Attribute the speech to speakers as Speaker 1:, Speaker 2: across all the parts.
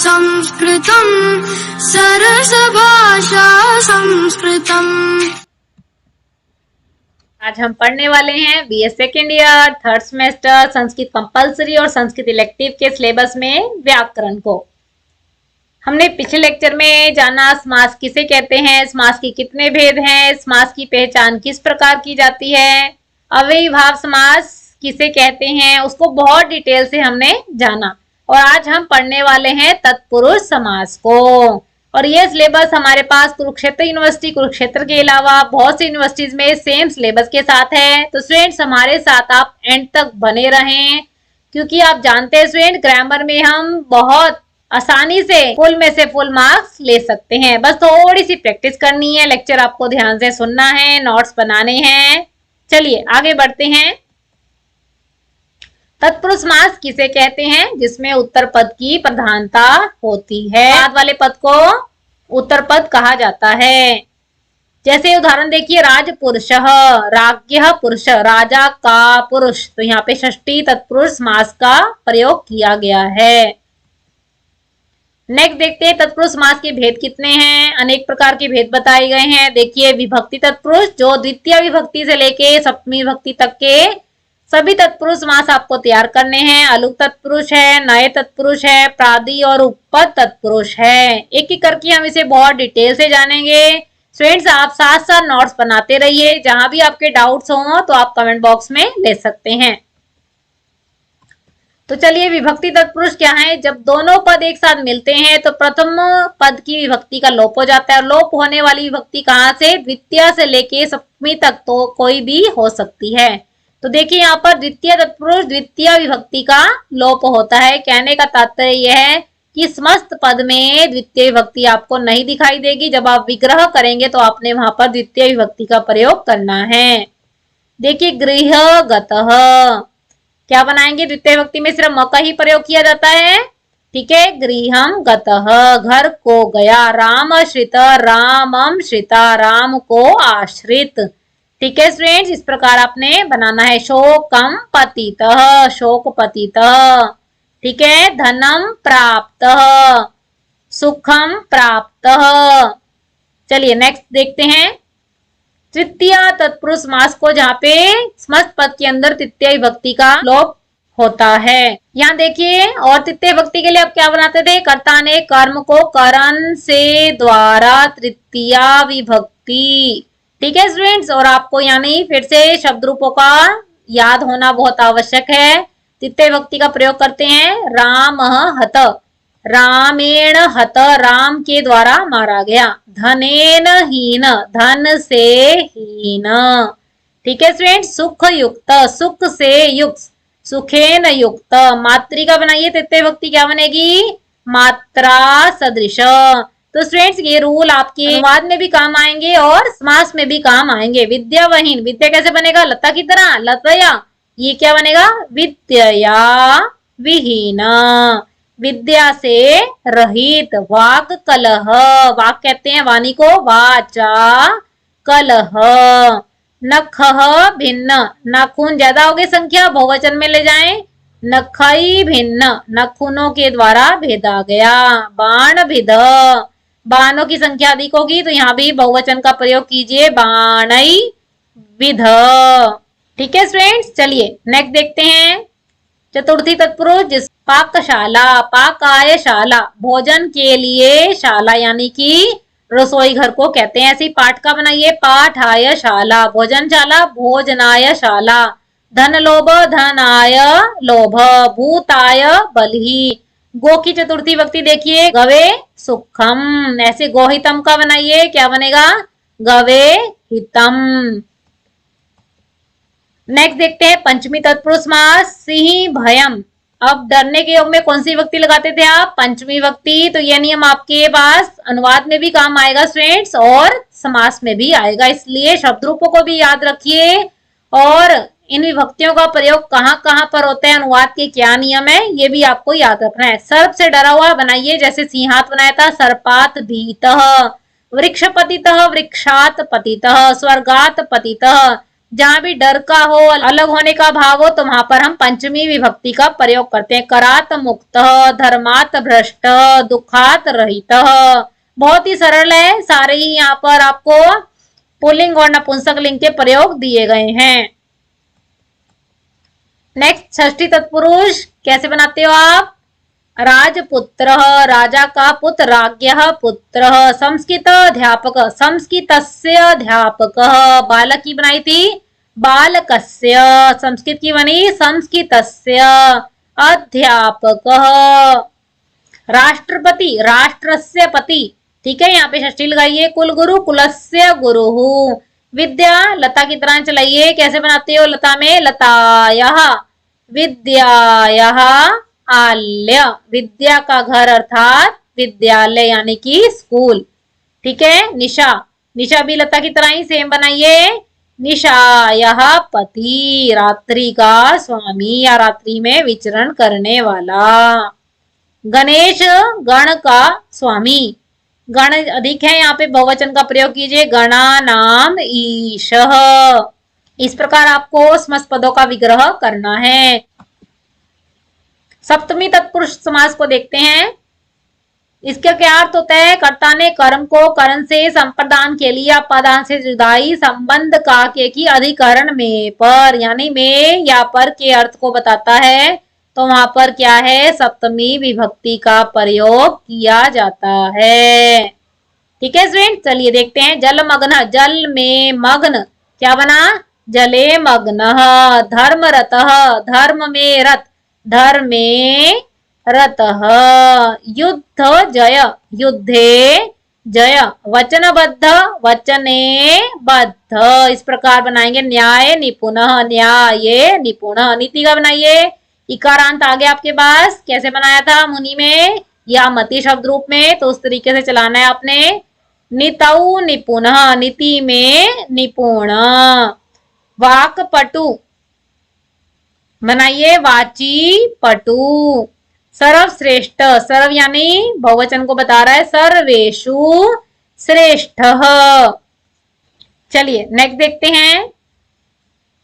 Speaker 1: संस्कृतम् सरस भाषा संस्कृतम्।
Speaker 2: आज हम पढ़ने वाले हैं BA second year third semester Sanskrit compulsory और संस्कृत इलेक्टिव के सिलेबस में व्याकरण को। हमने पिछले लेक्चर में जाना समास किसे कहते हैं, समास के कितने भेद हैं, समास की पहचान किस प्रकार की जाती है, अव्ययीभाव समास किसे कहते हैं, उसको बहुत डिटेल से हमने जाना। और आज हम पढ़ने वाले हैं तत्पुरुष समास को। और ये सिलेबस हमारे पास कुरुक्षेत्र यूनिवर्सिटी कुरुक्षेत्र के अलावा बहुत सी यूनिवर्सिटीज में सेम सिलेबस के साथ है। तो स्टूडेंट्स हमारे साथ आप एंड तक बने रहें, क्योंकि आप जानते हैं स्टूडेंट ग्रामर में हम बहुत आसानी से फुल में से फुल मार्क्स ले सकते हैं। बस थोड़ी सी प्रैक्टिस करनी है, लेक्चर आपको ध्यान से सुनना है, नोट्स बनाने हैं। चलिए आगे बढ़ते हैं। तत्पुरुष समास किसे कहते हैं, जिसमें उत्तर पद की प्रधानता होती है। बाद वाले पद को उत्तर पद कहा जाता है। जैसे उदाहरण देखिए, राजपुरुषः, राज्ञः पुरुष, राजा का पुरुष। तो यहाँ पे षष्ठी तत्पुरुष समास का प्रयोग किया गया है। नेक्स्ट देखते हैं तत्पुरुष समास के भेद कितने हैं। अनेक प्रकार के भेद बताए गए हैं। देखिए, विभक्ति तत्पुरुष जो द्वितीय विभक्ति से लेके सप्तमी विभक्ति तक के सभी तत्पुरुष समास आपको तैयार करने हैं। अलुक तत्पुरुष है, नए तत्पुरुष है, प्रादि और उपपद तत्पुरुष है। एक एक करके हम इसे बहुत डिटेल से जानेंगे। स्टूडेंट्स आप साथ साथ नोट्स बनाते रहिए। जहां भी आपके डाउट्स हो तो आप कमेंट बॉक्स में ले सकते हैं। तो चलिए, विभक्ति तत्पुरुष क्या है। जब दोनों पद एक साथ मिलते हैं तो प्रथम पद की विभक्ति का लोप हो जाता है। और लोप होने वाली विभक्ति कहाँ से, द्वितीय से लेके सप्तमी तक तो कोई भी हो सकती है। तो देखिए यहाँ पर द्वितीय तत्पुरुष द्वितीय विभक्ति का लोप होता है। कहने का तात्पर्य यह है कि समस्त पद में द्वितीय विभक्ति आपको नहीं दिखाई देगी। जब आप विग्रह करेंगे तो आपने वहां पर द्वितीय विभक्ति का प्रयोग करना है। देखिए, गृह गतः क्या बनाएंगे, द्वितीय विभक्ति में सिर्फ म का ही प्रयोग किया जाता है। ठीक है, गृहम गतः, घर को गया। राम श्रित, रामम श्रिता, राम को आश्रित। ठीक है स्टूडेंट्स, इस प्रकार आपने बनाना है। शोकम पतितः, शोक पतितः। ठीक है, धनम प्राप्त, सुखम प्राप्त। चलिए नेक्स्ट देखते हैं तृतीय तत्पुरुष समास को, जहाँ पे समस्त पद के अंदर तृतीय विभक्ति का लोप होता है। यहाँ देखिए, और तृतीय विभक्ति के लिए आप क्या बनाते थे, कर्ता ने कर्म को करण से द्वारा तृतीय विभक्ति। ठीक है स्टूडेंट्स, और आपको यानी फिर से शब्द रूपों का याद होना बहुत आवश्यक है। तृतीय विभक्ति का प्रयोग करते हैं। राम हत, रामेण हत, राम के द्वारा मारा गया। धनेन हीन, धन से हीन। ठीक है स्टूडेंट्स, सुख युक्त, सुख से युक्त, सुखेन युक्त। मात्रिका बनाइए, तृतीय विभक्ति क्या बनेगी, मात्रा सदृश। तो स्टूडेंट्स ये रूल आपके अनुवाद में भी काम आएंगे और समास में भी काम आएंगे। विद्यावहीन, विद्या कैसे बनेगा, लता की तरह, लतया। ये क्या बनेगा, विद्या विहीन, विद्या से रहित। वाक कलह, वाक कहते हैं वाणी को, वाचा कलह। नखः भिन्न, नाखून ज्यादा हो गए संख्या, बहुवचन में ले जाएं। नखई भिन्न, नाखूनों के द्वारा भेदा गया। बाण भिद, बाणों की संख्या अधिक होगी तो यहाँ भी बहुवचन का प्रयोग कीजिए, बाणई विध। ठीक है स्टूडेंट्स, चलिए नेक्स्ट देखते हैं चतुर्थी तत्पुरुष, जिस पाकशाला, पाकायशाला, भोजन के लिए, शाला यानी कि रसोई घर को कहते हैं। ऐसे ही पाठ का बनाइए, पाठायशाला, भोजनशाला, भोजनायशाला। धन लोभ, धनाय लोभ, भूताय बलि। गो की चतुर्थी विभक्ति देखिए, गवे सुखम। ऐसे गोहितम का बनाइए, क्या बनेगा, गवे हितम। नेक्स्ट देखते हैं पंचमी तत्पुरुष समास, सिंह भयम। अब डरने के योग में कौन सी विभक्ति लगाते थे आप, पंचमी विभक्ति। तो यह नियम आपके पास अनुवाद में भी काम आएगा स्टूडेंट्स और समास में भी आएगा, इसलिए शब्द रूपों को भी याद रखिए। और इन विभक्तियों का प्रयोग कहाँ कहाँ पर होता है, अनुवाद के क्या नियम है, ये भी आपको याद रखना है। सर्प से डरा हुआ बनाइए, जैसे सिंहात बनाया था, सर्पात भीतः। वृक्ष पतितः, वृक्षात पतितः। स्वर्गात पतितः, जहां भी डर का हो, अलग होने का भाव हो, तो वहां पर हम पंचमी विभक्ति का प्रयोग करते हैं। करात मुक्त, धर्मात भ्रष्ट, दुखात रहित। बहुत ही सरल है, सारे ही यहाँ पर आपको पुल्लिंग और नपुंसक लिंग के प्रयोग दिए गए हैं। नेक्स्ट षष्ठी तत्पुरुष कैसे बनाते हो आप? राजपुत्र, राजा का पुत्र, राज्ञः पुत्र, संस्कृत अध्यापक, संस्कृतस्य अध्यापक, बालक की बनाई थी बालकस्य, संस्कृत की बनी संस्कृतस्य, अध्यापक। राष्ट्रपति, राष्ट्रस्य पति, ठीक है, यहाँ पे षष्ठी लगाइए। कुलगुरु, कुलस्य गुरुः। विद्या, लता की तरह चलाइए, कैसे बनाते हो लता में? लतायः, विद्यायः, आल्य, विद्या का घर अर्थात विद्यालय यानी कि स्कूल, ठीक है। निशा, निशा भी लता की तरह ही सेम बनाइए। निशायः पति, रात्रि का स्वामी या रात्रि में विचरण करने वाला। गणेश, गण का स्वामी, गण अधिक है, यहाँ पे बहुवचन का प्रयोग कीजिए। गणा नाम ईशः। इस प्रकार आपको समस्त पदों का विग्रह करना है। सप्तमी तत्पुरुष समास को देखते हैं। इसका क्या अर्थ होता है? कर्ता ने कर्म को करण से संप्रदान के लिए अपादान से जुदाई संबंध काके की अधिकरण में पर, यानी में या पर के अर्थ को बताता है, तो वहां पर क्या है? सप्तमी विभक्ति का प्रयोग किया जाता है। ठीक है स्टूडेंट, चलिए देखते हैं। जलमग्न, जल में मग्न, क्या बना? जले मग्न। धर्मरतः, धर्म में रत, धर्मे रतः। युद्ध जय, युद्धे जय। वचनबद्ध, वचने बद्ध। इस प्रकार बनाएंगे। न्याय निपुण, न्याय निपुण। नीति का बनाइए। इकारांत आ गया आपके पास, कैसे बनाया था मुनि में या मति शब्द रूप में, तो उस तरीके से चलाना है आपने। नितौ निपुण, नीति में निपुण। वाक्पटु बनाइए, वाची पटु। सर्वश्रेष्ठ, सर्व यानी बहुवचन को बता रहा है। सर्वेषु श्रेष्ठ। चलिए नेक्स्ट देखते हैं।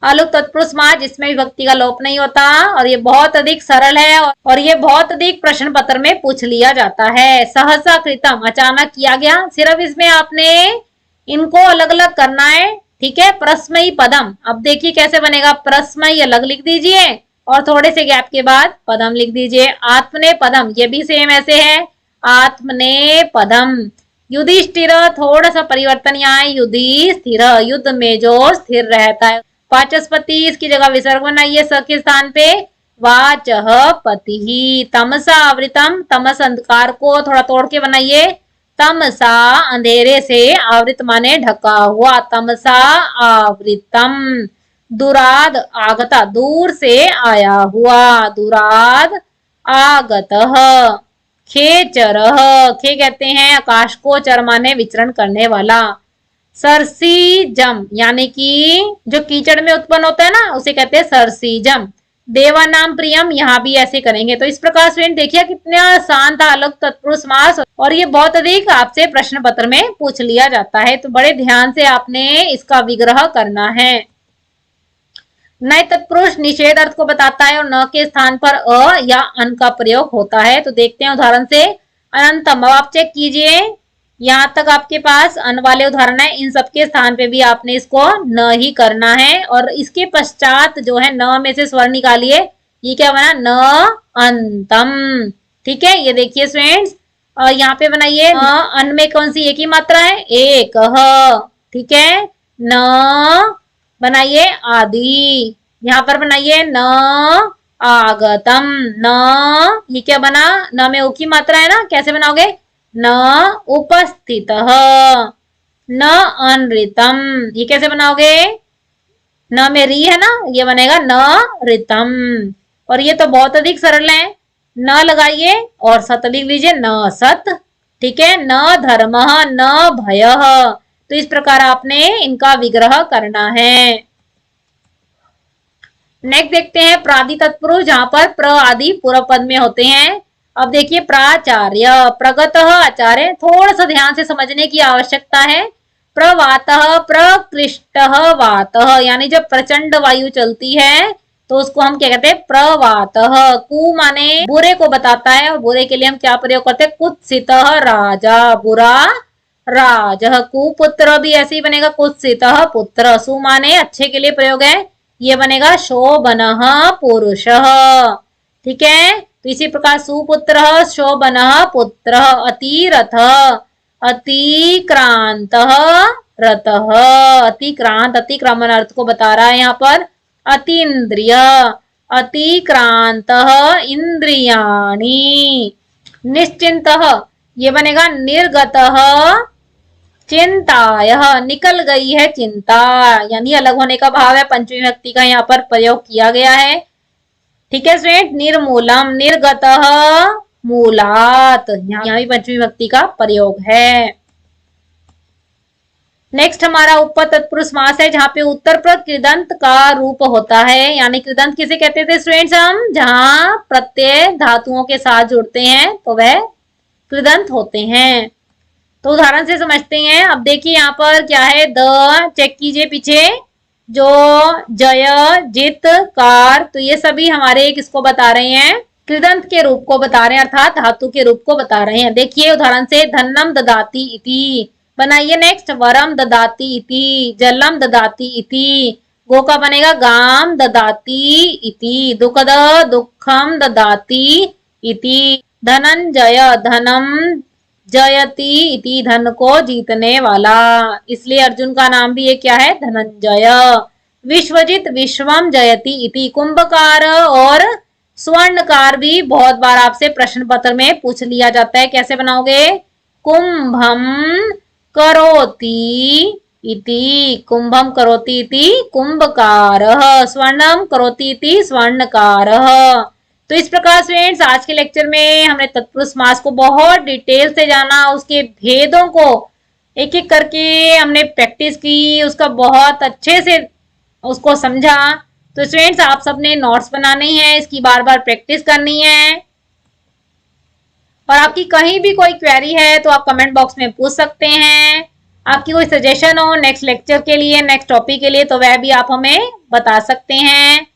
Speaker 2: अलुक तत्पुरुष समास, जिसमें विभक्ति का लोप नहीं होता, और ये बहुत अधिक सरल है और ये बहुत अधिक प्रश्न पत्र में पूछ लिया जाता है। सहसा कृतम, अचानक किया गया। सिर्फ इसमें आपने इनको अलग अलग करना है, ठीक है। प्रस्मयी पदम, अब देखिए कैसे बनेगा। प्रस्मयी अलग लिख दीजिए और थोड़े से गैप के बाद पदम लिख दीजिए। आत्मने पदम, ये भी सेम ऐसे है, आत्मने पदम। युधिष्ठिर, थोड़ा सा परिवर्तन यहाँ है, युधिष्ठिर, युद्ध में जो स्थिर रहता है। वाचस्पति, इसकी जगह विसर्ग बनाइए स के स्थान पे। वाचः पति। तमसा आवृतम, तमस अंधकार को थोड़ा तोड़ के बनाइए। तमसा अंधेरे से, आवृत माने ढका हुआ। तमसा आवृतम। दुराद आगता, दूर से आया हुआ। दुराद आगतः। खेचरः, खे कहते हैं आकाश को, चर माने विचरण करने वाला। सरसीजम, यानी कि जो कीचड़ में उत्पन्न होता है ना, उसे कहते हैं सरसीजम। देवा नाम प्रियम, यहाँ भी ऐसे करेंगे। तो इस प्रकार स्टूडेंट देखिए कितना आसान था अलग तत्पुरुष समास, और ये बहुत अधिक आपसे प्रश्न पत्र में पूछ लिया जाता है, तो बड़े ध्यान से आपने इसका विग्रह करना है। नए तत्पुरुष निषेध अर्थ को बताता है और न के स्थान पर अ या अन का प्रयोग होता है। तो देखते हैं उदाहरण से। अनंतम, अब आप चेक कीजिए, यहाँ तक आपके पास अन वाले उदाहरण है, इन सबके स्थान पे भी आपने इसको न ही करना है, और इसके पश्चात जो है न में से स्वर निकालिए। ये क्या बना? न अंतम। ठीक है, ये देखिए स्टूडेंट्स, यहाँ पे बनाइए। अन में कौन सी एक ही मात्रा है? एक। ठीक है, न बनाइए आदि। यहाँ पर बनाइए न आगतम। न, ये क्या बना? न में उ की मात्रा है ना, कैसे बनाओगे? न उपस्थितः। न अनृतम, ये कैसे बनाओगे? न में री है ना, ये बनेगा न ऋतम। और ये तो बहुत अधिक सरल है। न लगाइए और सत लिख लीजिए, न सत। ठीक है, न धर्मः, न भयः। तो इस प्रकार आपने इनका विग्रह करना है। नेक्स्ट देखते हैं प्रादि तत्पुरुष, जहां पर प्र आदि पूर्व पद में होते हैं। अब देखिए प्राचार्य, प्रगतः आचार्य, थोड़ा सा ध्यान से समझने की आवश्यकता है। प्रवातः प्रकृष्टः वातः, यानी जब प्रचंड वायु चलती है तो उसको हम क्या कहते हैं, प्रवातः। कु माने बुरे को बताता है, और बुरे के लिए हम क्या प्रयोग करते हैं, कुत्सितः राजा, बुरा राजः। कुपुत्र भी ऐसे ही बनेगा, कुत्सितः पुत्र। सु माने अच्छे के लिए प्रयोग है, ये बनेगा शोभनः पुरुषः। ठीक है, तो इसी प्रकार सुपुत्रः शोभनः पुत्रः। अतिरथः अतिक्रांतः रतः, अतिक्रांत अतिक्रमण अर्थ को बता रहा है यहाँ पर। अतीन्द्रिय अतिक्रांतः इंद्रियाणि। निश्चिंतः ये बनेगा निर्गतः चिंतायः, निकल गई है चिंता, यानी अलग होने का भाव है, पंचमी विभक्ति का यहाँ पर प्रयोग किया गया है। ठीक है स्टूडेंट, निर्मूलम निर्गतः मूलात, यहाँ भी पंचमी विभक्ति का प्रयोग है। नेक्स्ट हमारा उपपद तत्पुरुष समास है, जहाँ पे उत्तर पर कृदंत का रूप होता है, यानी कृदंत किसे कहते थे स्टूडेंट्स हम, जहाँ प्रत्यय धातुओं के साथ जुड़ते हैं तो वह कृदंत होते हैं। तो उदाहरण से समझते हैं। अब देखिए यहाँ पर क्या है, द चेक कीजिए पीछे, जो जय जित कार, तो ये सभी हमारे किसको बता रहे हैं, कृदंत के रूप को बता रहे हैं, अर्थात धातु के रूप को बता रहे हैं। देखिए उदाहरण से, धन्नम ददाति इति बनाइए। नेक्स्ट, वरम ददाति इति, जलम ददाति इति, गो का बनेगा गाम ददाति इति, दुखद दुखम ददाति इति, धनंजय धनम जयति इति, धन को जीतने वाला, इसलिए अर्जुन का नाम भी ये क्या है, धनंजय। विश्वजित विश्वम जयति इति, कुंभकार और स्वर्णकार भी बहुत बार आपसे प्रश्न पत्र में पूछ लिया जाता है, कैसे बनाओगे, कुंभम करोति इति, कुंभम करोति इति कुंभकारः, स्वर्णम करोति इति स्वर्णकारः। तो इस प्रकार स्टूडेंट्स आज के लेक्चर में हमने तत्पुरुष समास को बहुत डिटेल से जाना, उसके भेदों को एक एक करके हमने प्रैक्टिस की, उसका बहुत अच्छे से उसको समझा। तो स्टूडेंट्स आप सबने नोट्स बनाने हैं, इसकी बार बार प्रैक्टिस करनी है, और आपकी कहीं भी कोई क्वेरी है तो आप कमेंट बॉक्स में पूछ सकते हैं। आपकी कोई सजेशन हो नेक्स्ट लेक्चर के लिए, नेक्स्ट टॉपिक के लिए, तो वह भी आप हमें बता सकते हैं।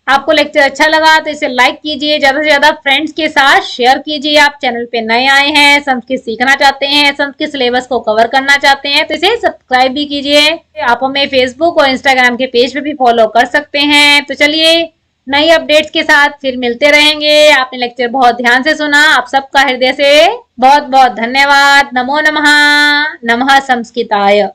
Speaker 2: आपको लेक्चर अच्छा लगा तो इसे लाइक कीजिए, ज्यादा से ज्यादा फ्रेंड्स के साथ शेयर कीजिए। आप चैनल पे नए आए हैं, संस्कृत सीखना चाहते हैं, संस्कृत सिलेबस को कवर करना चाहते हैं, तो इसे सब्सक्राइब भी कीजिए। आप हमें फेसबुक और इंस्टाग्राम के पेज पे भी फॉलो कर सकते हैं। तो चलिए नई अपडेट्स के साथ फिर मिलते रहेंगे। आपने लेक्चर बहुत ध्यान से सुना, आप सबका हृदय से बहुत बहुत धन्यवाद। नमो नमः। नमः संस्कृताय।